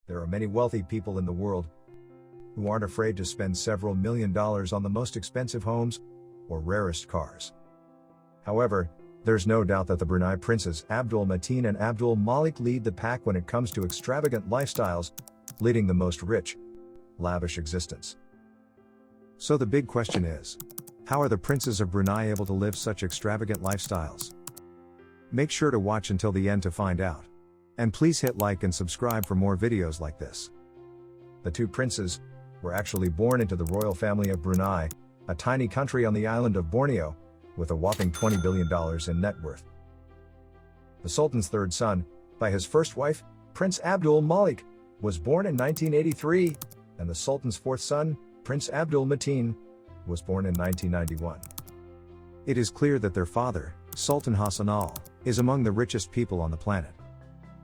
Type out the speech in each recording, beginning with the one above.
There are many wealthy people in the world who aren't afraid to spend several $1 million on the most expensive homes or rarest cars. However, there's no doubt that the Brunei Princes Abdul Mateen and Abdul Malik lead the pack when it comes to extravagant lifestyles, leading the most rich, lavish existence. So the big question is, how are the princes of Brunei able to live such extravagant lifestyles? Make sure to watch until the end to find out. And please hit like and subscribe for more videos like this. The two princes were actually born into the royal family of Brunei, a tiny country on the island of Borneo, with a whopping $20 billion in net worth. The Sultan's third son, by his first wife, Prince Abdul Malik, was born in 1983, and the Sultan's fourth son, Prince Abdul Mateen, was born in 1991. It is clear that their father, Sultan Hassanal, is among the richest people on the planet.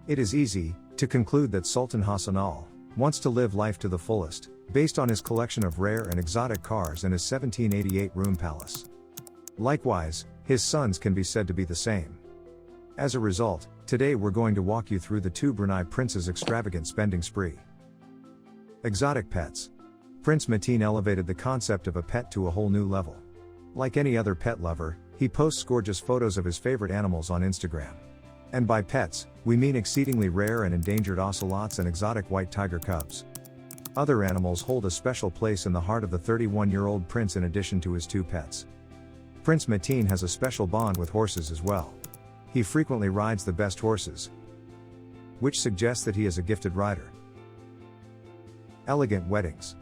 It is easy to conclude that Sultan Hassanal wants to live life to the fullest, based on his collection of rare and exotic cars and his 1788 room palace. Likewise, his sons can be said to be the same. As a result, today we're going to walk you through the two Brunei princes' extravagant spending spree. Exotic pets. Prince Mateen elevated the concept of a pet to a whole new level. Like any other pet lover, he posts gorgeous photos of his favorite animals on Instagram. And by pets, we mean exceedingly rare and endangered ocelots and exotic white tiger cubs. Other animals hold a special place in the heart of the 31-year-old prince in addition to his two pets. Prince Mateen has a special bond with horses as well. He frequently rides the best horses, which suggests that he is a gifted rider. Elegant weddings.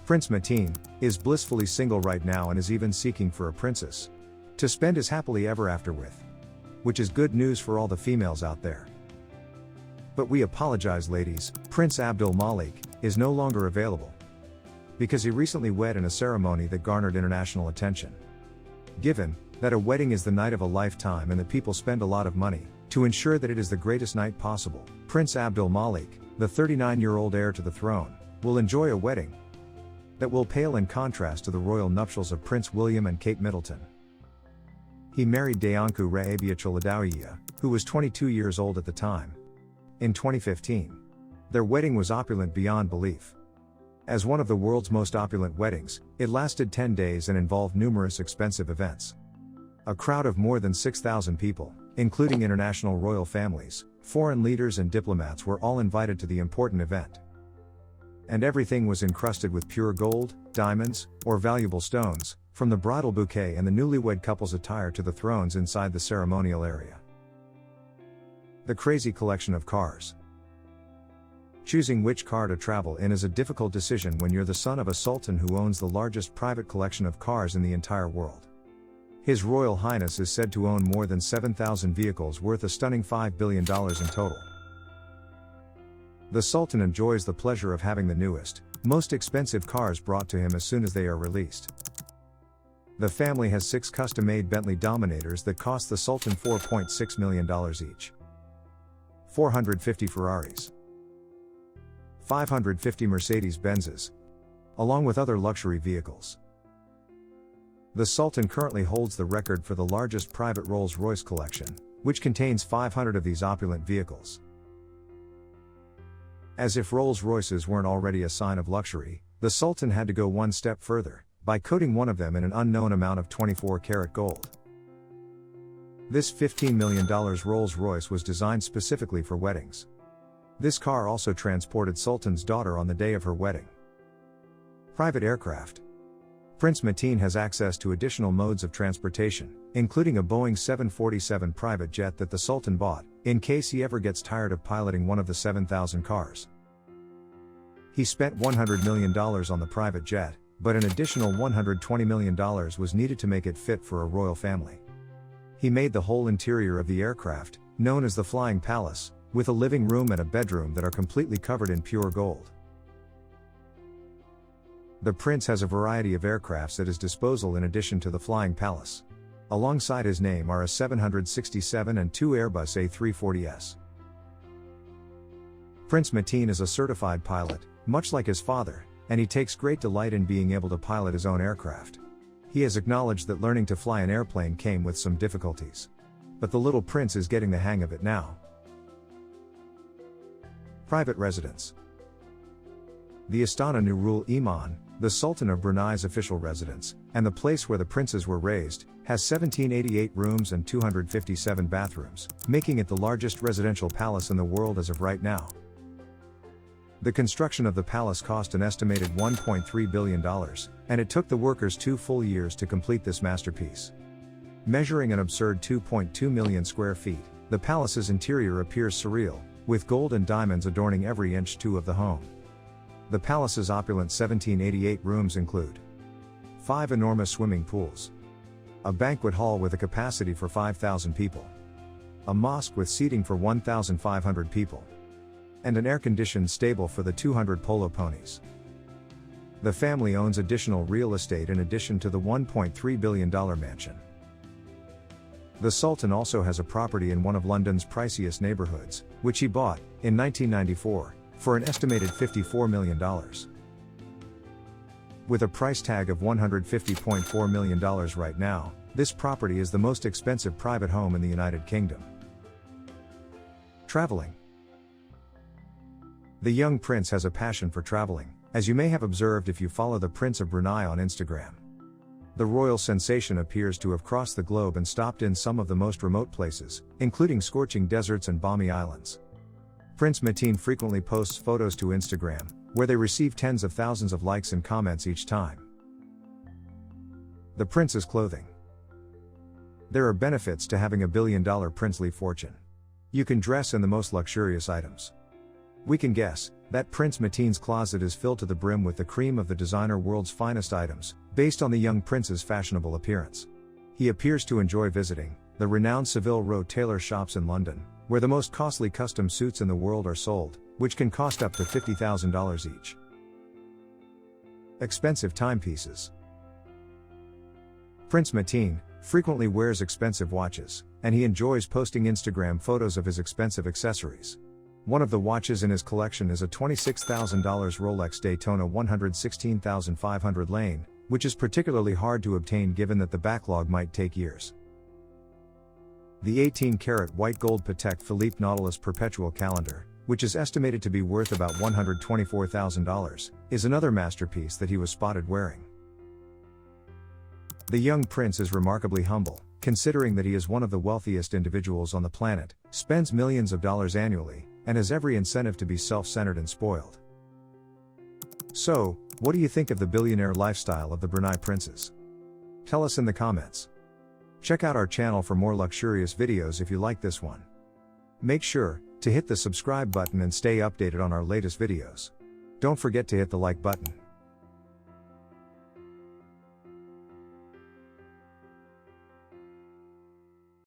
Prince Mateen is blissfully single right now and is even seeking for a princess to spend his happily ever after with, which is good news for all the females out there. But we apologize, ladies, Prince Abdul Malik is no longer available because he recently wed in a ceremony that garnered international attention. Given that a wedding is the night of a lifetime and that people spend a lot of money to ensure that it is the greatest night possible, Prince Abdul Malik, the 39-year-old heir to the throne, will enjoy a wedding that will pale in contrast to the royal nuptials of Prince William and Kate Middleton. He married Dayanku Raabia Chaladowiya, who was 22 years old at the time. In 2015, their wedding was opulent beyond belief. As one of the world's most opulent weddings, it lasted 10 days and involved numerous expensive events. A crowd of more than 6,000 people, including international royal families, foreign leaders and diplomats, were all invited to the important event. And everything was encrusted with pure gold, diamonds, or valuable stones, from the bridal bouquet and the newlywed couple's attire to the thrones inside the ceremonial area. The crazy collection of cars. Choosing which car to travel in is a difficult decision when you're the son of a sultan who owns the largest private collection of cars in the entire world. His Royal Highness is said to own more than 7,000 vehicles worth a stunning $5 billion in total. The Sultan enjoys the pleasure of having the newest, most expensive cars brought to him as soon as they are released. The family has 6 custom-made Bentley Dominators that cost the Sultan $4.6 million each. 450 Ferraris. 550 Mercedes-Benzes, along with other luxury vehicles. The Sultan currently holds the record for the largest private Rolls-Royce collection, which contains 500 of these opulent vehicles. As if Rolls-Royces weren't already a sign of luxury, the Sultan had to go one step further, by coating one of them in an unknown amount of 24-karat gold. This $15 million Rolls-Royce was designed specifically for weddings. This car also transported Sultan's daughter on the day of her wedding. Private aircraft. Prince Mateen has access to additional modes of transportation, including a Boeing 747 private jet that the Sultan bought, in case he ever gets tired of piloting one of the 7,000 cars. He spent $100 million on the private jet, but an additional $120 million was needed to make it fit for a royal family. He made the whole interior of the aircraft, known as the Flying Palace, with a living room and a bedroom that are completely covered in pure gold. The prince has a variety of aircrafts at his disposal in addition to the Flying Palace. Alongside his name are a 767 and 2 Airbus A340s. Prince Mateen is a certified pilot, much like his father, and he takes great delight in being able to pilot his own aircraft. He has acknowledged that learning to fly an airplane came with some difficulties. But the little prince is getting the hang of it now. Private residence. The Istana Nurul Iman, the Sultan of Brunei's official residence, and the place where the princes were raised, has 1788 rooms and 257 bathrooms, making it the largest residential palace in the world as of right now. The construction of the palace cost an estimated $1.3 billion, and it took the workers 2 full years to complete this masterpiece. Measuring an absurd 2.2 million square feet, the palace's interior appears surreal, with gold and diamonds adorning every inch of the home. The palace's opulent 1788 rooms include 5 enormous swimming pools, a banquet hall with a capacity for 5,000 people, a mosque with seating for 1,500 people, and an air-conditioned stable for the 200 polo ponies. The family owns additional real estate in addition to the $1.3 billion mansion. The Sultan also has a property in one of London's priciest neighborhoods, which he bought, in 1994, for an estimated $54 million. With a price tag of $150.4 million right now, this property is the most expensive private home in the United Kingdom. Traveling. The young prince has a passion for traveling, as you may have observed if you follow the Prince of Brunei on Instagram. The royal sensation appears to have crossed the globe and stopped in some of the most remote places, including scorching deserts and balmy islands. Prince Mateen frequently posts photos to Instagram, where they receive tens of thousands of likes and comments each time. The prince's clothing. There are benefits to having a billion-dollar princely fortune. You can dress in the most luxurious items. We can guess that Prince Mateen's closet is filled to the brim with the cream of the designer world's finest items, based on the young prince's fashionable appearance. He appears to enjoy visiting the renowned Savile Row tailor shops in London, where the most costly custom suits in the world are sold, which can cost up to $50,000 each. Expensive timepieces. Prince Mateen frequently wears expensive watches, and he enjoys posting Instagram photos of his expensive accessories. One of the watches in his collection is a $26,000 Rolex Daytona 116,500 lane, which is particularly hard to obtain given that the backlog might take years. The 18-karat white gold Patek Philippe Nautilus Perpetual Calendar, which is estimated to be worth about $124,000, is another masterpiece that he was spotted wearing. The young prince is remarkably humble, considering that he is one of the wealthiest individuals on the planet, spends millions of dollars annually, and has every incentive to be self-centered and spoiled. So, what do you think of the billionaire lifestyle of the Brunei princes? Tell us in the comments. Check out our channel for more luxurious videos if you like this one. Make sure to hit the subscribe button and stay updated on our latest videos. Don't forget to hit the like button.